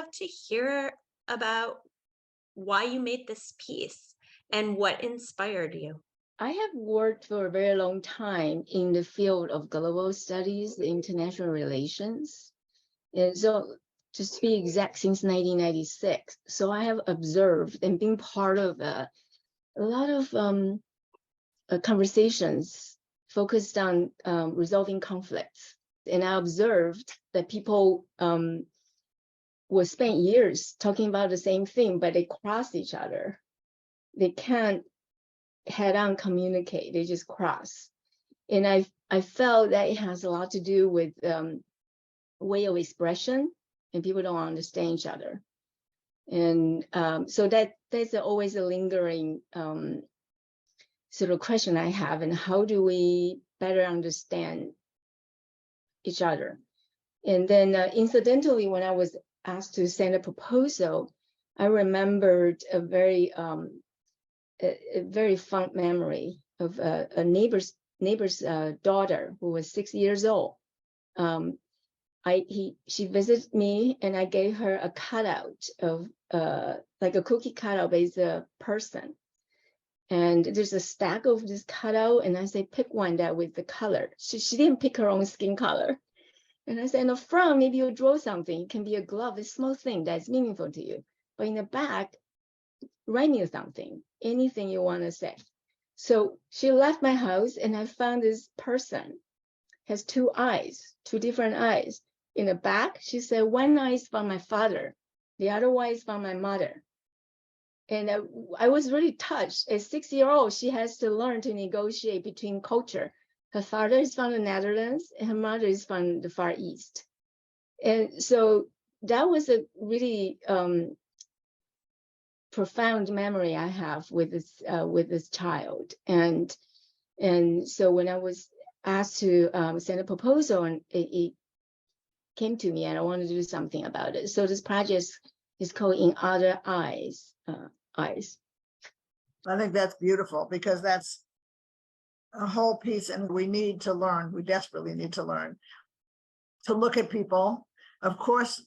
love to hear about why you made this piece and what inspired you. I have worked for a very long time in the field of global studies, international relations. And so, just to be exact, since 1996. So I have observed and been part of a lot of conversations focused on resolving conflicts. And I observed that people will spend years talking about the same thing, but they cross each other. They can't head-on communicate, they just cross. And I felt that it has a lot to do with way of expression, and people don't understand each other. And so that's always a lingering sort of question I have, and how do we better understand each other? And then incidentally, when I was asked to send a proposal, I remembered a very fond memory of a neighbor's daughter who was 6 years old. She visited me, and I gave her a cutout of like a cookie cutout, but it's a person. And there's a stack of this cutout, and I say, pick one that with the color. She didn't pick her own skin color. And I said, in the front, maybe you draw something. It can be a glove, a small thing that's meaningful to you. But in the back, write me something, anything you want to say. So she left my house, and I found this person has two eyes, two different eyes. In the back, she said, one eye is from my father, the other one is from my mother. And I was really touched. At 6-year-old, she has to learn to negotiate between culture. Her father is from the Netherlands, and her mother is from the Far East. And so that was a really profound memory I have with this child. And so when I was asked to send a proposal, and it came to me, and I wanted to do something about it. So this project is called In Other Eyes. Eyes. I think that's beautiful, because that's a whole piece, and we need to learn. We desperately need to learn to look at people. Of course,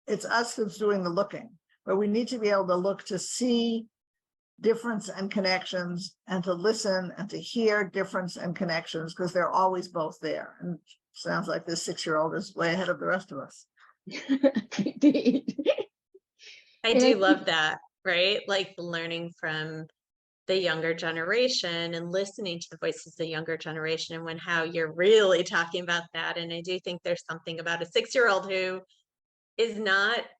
it's us who's doing the looking, but we need to be able to look to see difference and connections, and to listen and to hear difference and connections, because they're always both there. And sounds like this 6-year-old is way ahead of the rest of us. Indeed. I do love that, right? Like learning from the younger generation and listening to the voices of the younger generation, and how you're really talking about that. And I do think there's something about a 6-year-old who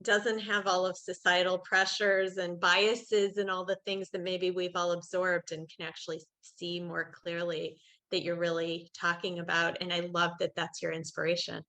doesn't have all of societal pressures and biases and all the things that maybe we've all absorbed, and can actually see more clearly that you're really talking about. And I love that that's your inspiration.